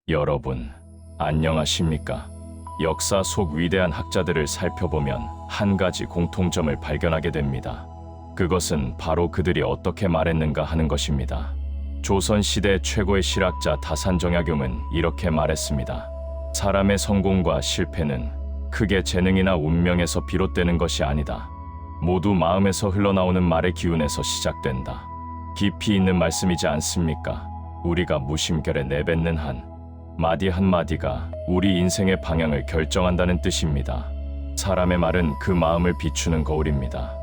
여러분, 안녕하십니까? 역사 속 위대한 학자들을 살펴보면 한 가지 공통점을 발견하게 됩니다. 그것은 바로 그들이 어떻게 말했는가 하는 것입니다. 조선시대 최고의 실학자 다산정약용은 이렇게 말했습니다. 사람의 성공과 실패는 크게 재능이나 운명에서 비롯되는 것이 아니다. 모두 마음에서 흘러나오는 말의 기운에서 시작된다. 깊이 있는 말씀이지 않습니까? 우리가 무심결에 내뱉는 한 마디 한마디가 우리 인생의 방향을 결정한다는 뜻입니다. 사람의 말은 그 마음을 비추는 거울입니다.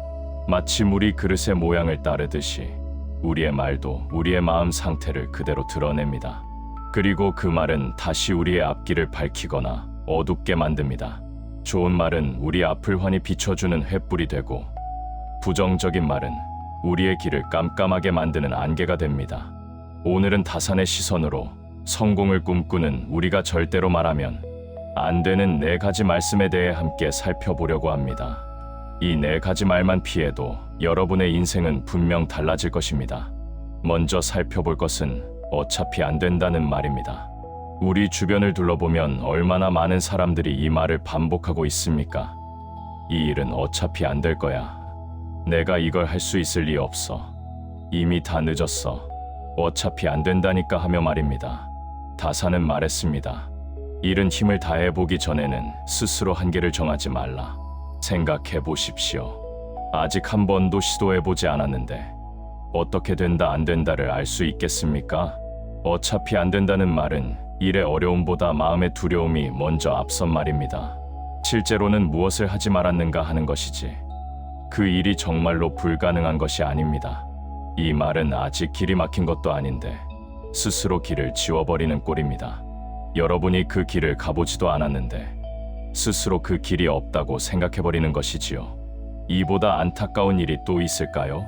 마치 물이 그릇의 모양을 따르듯이 우리의 말도 우리의 마음 상태를 그대로 드러냅니다. 그리고 그 말은 다시 우리의 앞길을 밝히거나 어둡게 만듭니다. 좋은 말은 우리 앞을 환히 비춰주는 횃불이 되고, 부정적인 말은 우리의 길을 깜깜하게 만드는 안개가 됩니다. 오늘은 다산의 시선으로 성공을 꿈꾸는 우리가 절대로 말하면 안 되는 4가지 말씀에 대해 함께 살펴보려고 합니다. 이 4가지 말만 피해도 여러분의 인생은 분명 달라질 것입니다. 먼저 살펴볼 것은 어차피 안 된다는 말입니다. 우리 주변을 둘러보면 얼마나 많은 사람들이 이 말을 반복하고 있습니까? 이 일은 어차피 안 될 거야. 내가 이걸 할 수 있을 리 없어. 이미 다 늦었어. 어차피 안 된다니까 하며 말입니다. 다산은 말했습니다. 일은 힘을 다해 보기 전에는 스스로 한계를 정하지 말라. 생각해 보십시오. 아직 한 번도 시도해 보지 않았는데 어떻게 된다 안 된다를 알 수 있겠습니까? 어차피 안 된다는 말은 일의 어려움보다 마음의 두려움이 먼저 앞선 말입니다. 실제로는 무엇을 하지 말았는가 하는 것이지 그 일이 정말로 불가능한 것이 아닙니다. 이 말은 아직 길이 막힌 것도 아닌데 스스로 길을 지워버리는 꼴입니다. 여러분이 그 길을 가보지도 않았는데 스스로 그 길이 없다고 생각해버리는 것이지요. 이보다 안타까운 일이 또 있을까요?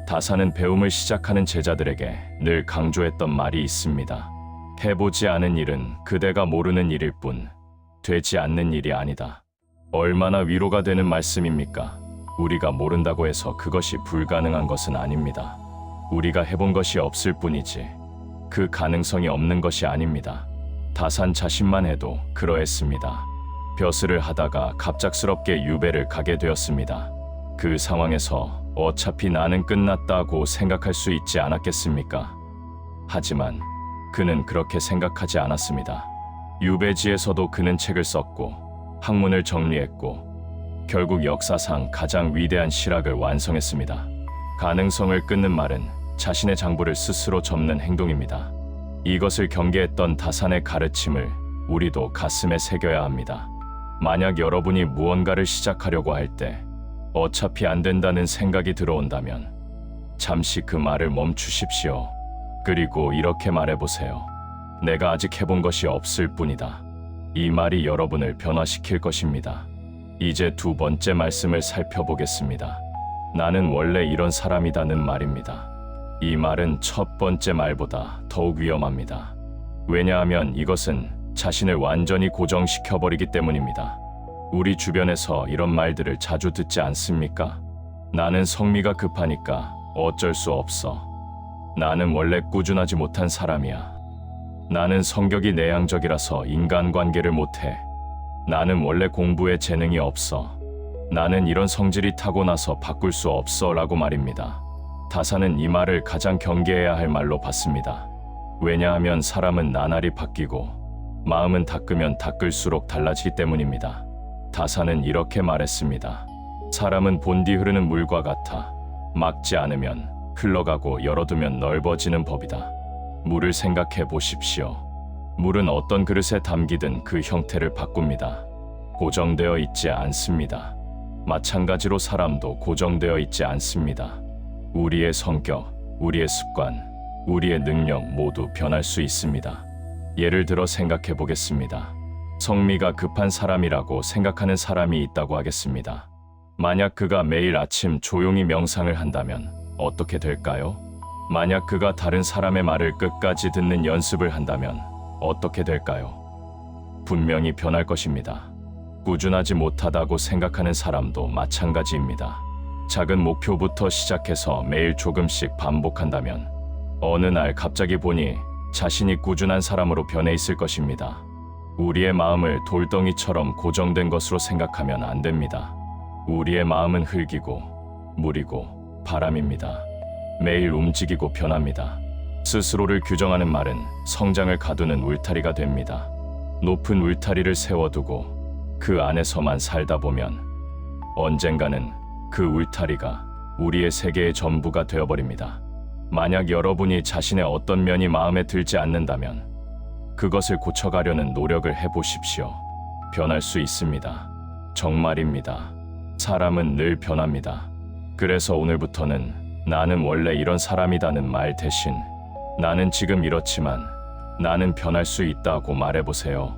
다산은 배움을 시작하는 제자들에게 늘 강조했던 말이 있습니다. 해보지 않은 일은 그대가 모르는 일일 뿐 되지 않는 일이 아니다. 얼마나 위로가 되는 말씀입니까? 우리가 모른다고 해서 그것이 불가능한 것은 아닙니다. 우리가 해본 것이 없을 뿐이지 그 가능성이 없는 것이 아닙니다. 다산 자신만 해도 그러했습니다. 벼슬을 하다가 갑작스럽게 유배를 가게 되었습니다. 그 상황에서 어차피 나는 끝났다고 생각할 수 있지 않았겠습니까? 하지만 그는 그렇게 생각하지 않았습니다. 유배지에서도 그는 책을 썼고 학문을 정리했고 결국 역사상 가장 위대한 실학을 완성했습니다. 가능성을 끊는 말은 자신의 장부를 스스로 접는 행동입니다. 이것을 경계했던 다산의 가르침을 우리도 가슴에 새겨야 합니다. 만약 여러분이 무언가를 시작하려고 할 때 어차피 안 된다는 생각이 들어온다면 잠시 그 말을 멈추십시오. 그리고 이렇게 말해보세요. 내가 아직 해본 것이 없을 뿐이다. 이 말이 여러분을 변화시킬 것입니다. 이제 2번째 말씀을 살펴보겠습니다. 나는 원래 이런 사람이다는 말입니다. 이 말은 첫 번째 말보다 더욱 위험합니다. 왜냐하면 이것은 자신을 완전히 고정시켜버리기 때문입니다. 우리 주변에서 이런 말들을 자주 듣지 않습니까? 나는 성미가 급하니까 어쩔 수 없어. 나는 원래 꾸준하지 못한 사람이야. 나는 성격이 내향적이라서 인간관계를 못해. 나는 원래 공부에 재능이 없어. 나는 이런 성질이 타고나서 바꿀 수 없어 라고 말입니다. 다산은 이 말을 가장 경계해야 할 말로 봤습니다. 왜냐하면 사람은 나날이 바뀌고 마음은 닦으면 닦을수록 달라지기 때문입니다. 다산은 이렇게 말했습니다. 사람은 본디 흐르는 물과 같아. 막지 않으면 흘러가고 열어두면 넓어지는 법이다. 물을 생각해 보십시오. 물은 어떤 그릇에 담기든 그 형태를 바꿉니다. 고정되어 있지 않습니다. 마찬가지로 사람도 고정되어 있지 않습니다. 우리의 성격, 우리의 습관, 우리의 능력 모두 변할 수 있습니다. 예를 들어 생각해 보겠습니다. 성미가 급한 사람이라고 생각하는 사람이 있다고 하겠습니다. 만약 그가 매일 아침 조용히 명상을 한다면 어떻게 될까요? 만약 그가 다른 사람의 말을 끝까지 듣는 연습을 한다면 어떻게 될까요? 분명히 변할 것입니다. 꾸준하지 못하다고 생각하는 사람도 마찬가지입니다. 작은 목표부터 시작해서 매일 조금씩 반복한다면 어느 날 갑자기 보니 자신이 꾸준한 사람으로 변해 있을 것입니다. 우리의 마음을 돌덩이처럼 고정된 것으로 생각하면 안 됩니다. 우리의 마음은 흙이고 물이고 바람입니다. 매일 움직이고 변합니다. 스스로를 규정하는 말은 성장을 가두는 울타리가 됩니다. 높은 울타리를 세워두고 그 안에서만 살다 보면 언젠가는 그 울타리가 우리의 세계의 전부가 되어버립니다. 만약 여러분이 자신의 어떤 면이 마음에 들지 않는다면 그것을 고쳐가려는 노력을 해보십시오. 변할 수 있습니다. 정말입니다. 사람은 늘 변합니다. 그래서 오늘부터는 나는 원래 이런 사람이다는 말 대신 나는 지금 이렇지만 나는 변할 수 있다고 말해보세요.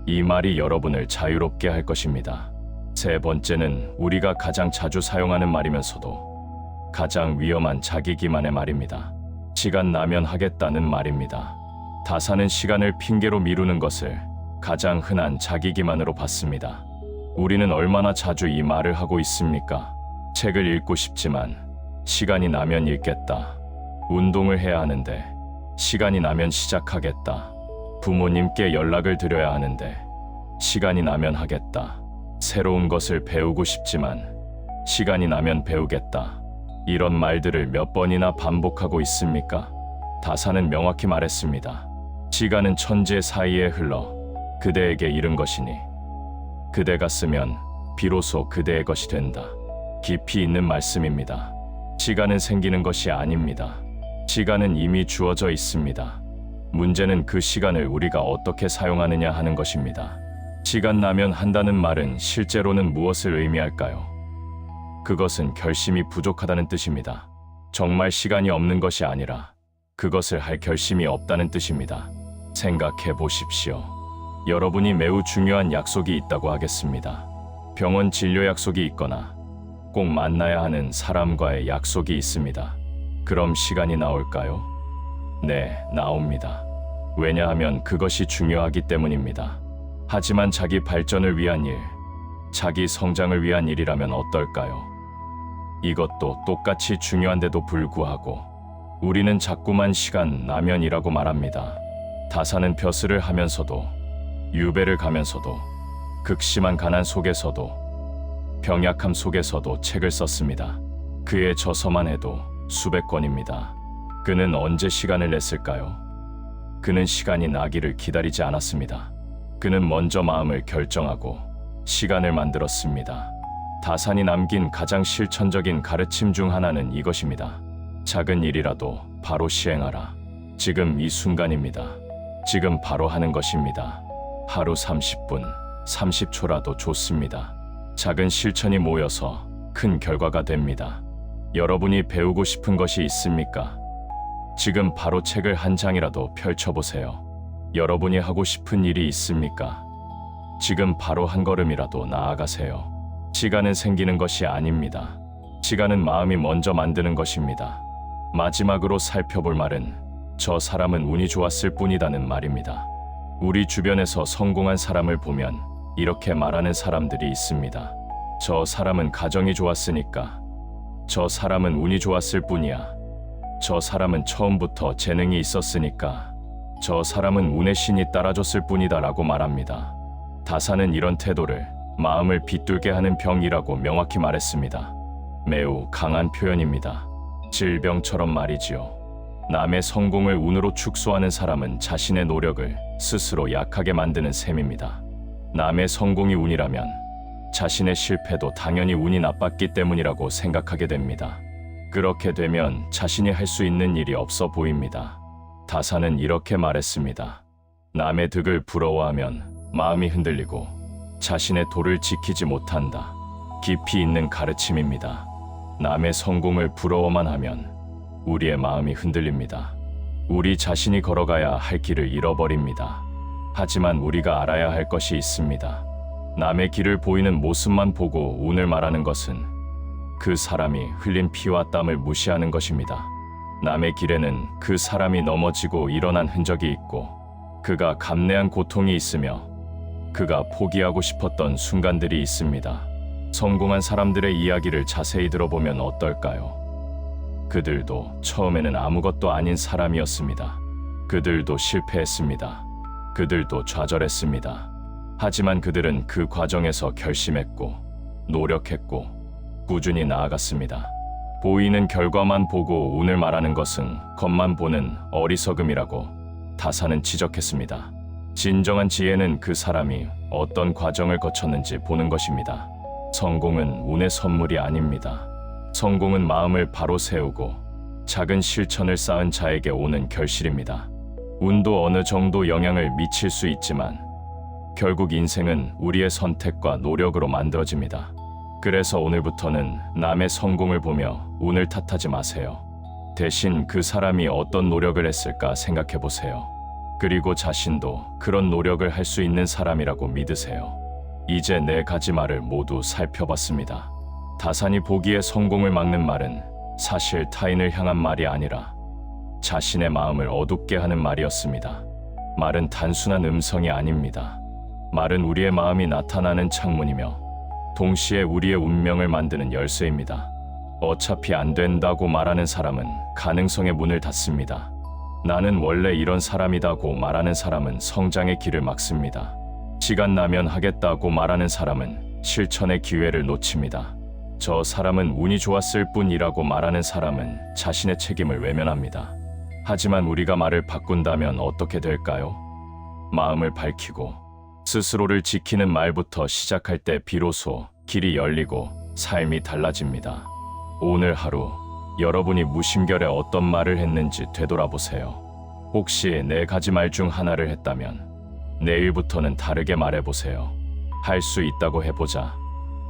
이 말이 여러분을 자유롭게 할 것입니다. 세 번째는 우리가 가장 자주 사용하는 말이면서도 가장 위험한 자기 기만의 말입니다. 시간 나면 하겠다는 말입니다. 다사는 시간을 핑계로 미루는 것을 가장 흔한 자기 기만으로 봤습니다. 우리는 얼마나 자주 이 말을 하고 있습니까? 책을 읽고 싶지만 시간이 나면 읽겠다. 운동을 해야 하는데 시간이 나면 시작하겠다. 부모님께 연락을 드려야 하는데 시간이 나면 하겠다. 새로운 것을 배우고 싶지만 시간이 나면 배우겠다. 이런 말들을 몇 번이나 반복하고 있습니까? 다사는 명확히 말했습니다. 시간은 천재 사이에 흘러 그대에게 이른 것이니 그대가 쓰면 비로소 그대의 것이 된다. 깊이 있는 말씀입니다. 시간은 생기는 것이 아닙니다. 시간은 이미 주어져 있습니다. 문제는 그 시간을 우리가 어떻게 사용하느냐 하는 것입니다. 시간 나면 한다는 말은 실제로는 무엇을 의미할까요? 그것은 결심이 부족하다는 뜻입니다. 정말 시간이 없는 것이 아니라 그것을 할 결심이 없다는 뜻입니다. 생각해 보십시오. 여러분이 매우 중요한 약속이 있다고 하겠습니다. 병원 진료 약속이 있거나 꼭 만나야 하는 사람과의 약속이 있습니다. 그럼 시간이 나올까요? 네, 나옵니다. 왜냐하면 그것이 중요하기 때문입니다. 하지만 자기 발전을 위한 일, 자기 성장을 위한 일이라면 어떨까요? 이것도 똑같이 중요한데도 불구하고 우리는 자꾸만 시간 나면이라고 말합니다. 다사는 벼슬을 하면서도 유배를 가면서도 극심한 가난 속에서도 병약함 속에서도 책을 썼습니다. 그의 저서만 해도 수백 권입니다. 그는 언제 시간을 냈을까요? 그는 시간이 나기를 기다리지 않았습니다. 그는 먼저 마음을 결정하고 시간을 만들었습니다. 다산이 남긴 가장 실천적인 가르침 중 하나는 이것입니다. 작은 일이라도 바로 시행하라. 지금 이 순간입니다. 지금 바로 하는 것입니다. 하루 30분, 30초라도 좋습니다. 작은 실천이 모여서 큰 결과가 됩니다. 여러분이 배우고 싶은 것이 있습니까? 지금 바로 책을 한 장이라도 펼쳐보세요. 여러분이 하고 싶은 일이 있습니까? 지금 바로 한 걸음이라도 나아가세요. 시간은 생기는 것이 아닙니다. 시간은 마음이 먼저 만드는 것입니다. 마지막으로 살펴볼 말은 저 사람은 운이 좋았을 뿐이다는 말입니다. 우리 주변에서 성공한 사람을 보면 이렇게 말하는 사람들이 있습니다. 저 사람은 가정이 좋았으니까. 저 사람은 운이 좋았을 뿐이야. 저 사람은 처음부터 재능이 있었으니까. 저 사람은 운의 신이 따라줬을 뿐이다 라고 말합니다. 다사는 이런 태도를 마음을 비뚤게 하는 병이라고 명확히 말했습니다. 매우 강한 표현입니다. 질병처럼 말이지요. 남의 성공을 운으로 축소하는 사람은 자신의 노력을 스스로 약하게 만드는 셈입니다. 남의 성공이 운이라면 자신의 실패도 당연히 운이 나빴기 때문이라고 생각하게 됩니다. 그렇게 되면 자신이 할 수 있는 일이 없어 보입니다. 다사는 이렇게 말했습니다. 남의 득을 부러워하면 마음이 흔들리고 자신의 도를 지키지 못한다. 깊이 있는 가르침입니다. 남의 성공을 부러워만 하면 우리의 마음이 흔들립니다. 우리 자신이 걸어가야 할 길을 잃어버립니다. 하지만 우리가 알아야 할 것이 있습니다. 남의 길을 보이는 모습만 보고 운을 말하는 것은 그 사람이 흘린 피와 땀을 무시하는 것입니다. 남의 길에는 그 사람이 넘어지고 일어난 흔적이 있고 그가 감내한 고통이 있으며 그가 포기하고 싶었던 순간들이 있습니다. 성공한 사람들의 이야기를 자세히 들어보면 어떨까요? 그들도 처음에는 아무것도 아닌 사람이었습니다. 그들도 실패했습니다. 그들도 좌절했습니다. 하지만 그들은 그 과정에서 결심했고, 노력했고, 꾸준히 나아갔습니다. 보이는 결과만 보고 운을 말하는 것은 겉만 보는 어리석음이라고 다사는 지적했습니다. 진정한 지혜는 그 사람이 어떤 과정을 거쳤는지 보는 것입니다. 성공은 운의 선물이 아닙니다. 성공은 마음을 바로 세우고 작은 실천을 쌓은 자에게 오는 결실입니다. 운도 어느 정도 영향을 미칠 수 있지만 결국 인생은 우리의 선택과 노력으로 만들어집니다. 그래서 오늘부터는 남의 성공을 보며 운을 탓하지 마세요. 대신 그 사람이 어떤 노력을 했을까 생각해 보세요. 그리고 자신도 그런 노력을 할 수 있는 사람이라고 믿으세요. 이제 4가지 말을 모두 살펴봤습니다. 다산이 보기에 성공을 막는 말은 사실 타인을 향한 말이 아니라 자신의 마음을 어둡게 하는 말이었습니다. 말은 단순한 음성이 아닙니다. 말은 우리의 마음이 나타나는 창문이며 동시에 우리의 운명을 만드는 열쇠입니다. 어차피 안 된다고 말하는 사람은 가능성의 문을 닫습니다. 나는 원래 이런 사람이다고 말하는 사람은 성장의 길을 막습니다. 시간 나면 하겠다고 말하는 사람은 실천의 기회를 놓칩니다. 저 사람은 운이 좋았을 뿐이라고 말하는 사람은 자신의 책임을 외면합니다. 하지만 우리가 말을 바꾼다면 어떻게 될까요? 마음을 밝히고 스스로를 지키는 말부터 시작할 때 비로소 길이 열리고 삶이 달라집니다. 오늘 하루 여러분이 무심결에 어떤 말을 했는지 되돌아보세요. 혹시 4가지 말 중 하나를 했다면 내일부터는 다르게 말해보세요. 할 수 있다고 해보자.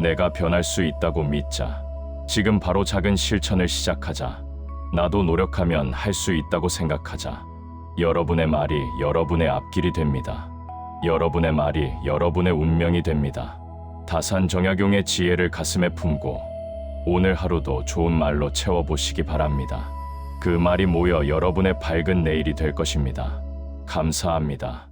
내가 변할 수 있다고 믿자. 지금 바로 작은 실천을 시작하자. 나도 노력하면 할 수 있다고 생각하자. 여러분의 말이 여러분의 앞길이 됩니다. 여러분의 말이 여러분의 운명이 됩니다. 다산 정약용의 지혜를 가슴에 품고 오늘 하루도 좋은 말로 채워보시기 바랍니다. 그 말이 모여 여러분의 밝은 내일이 될 것입니다. 감사합니다.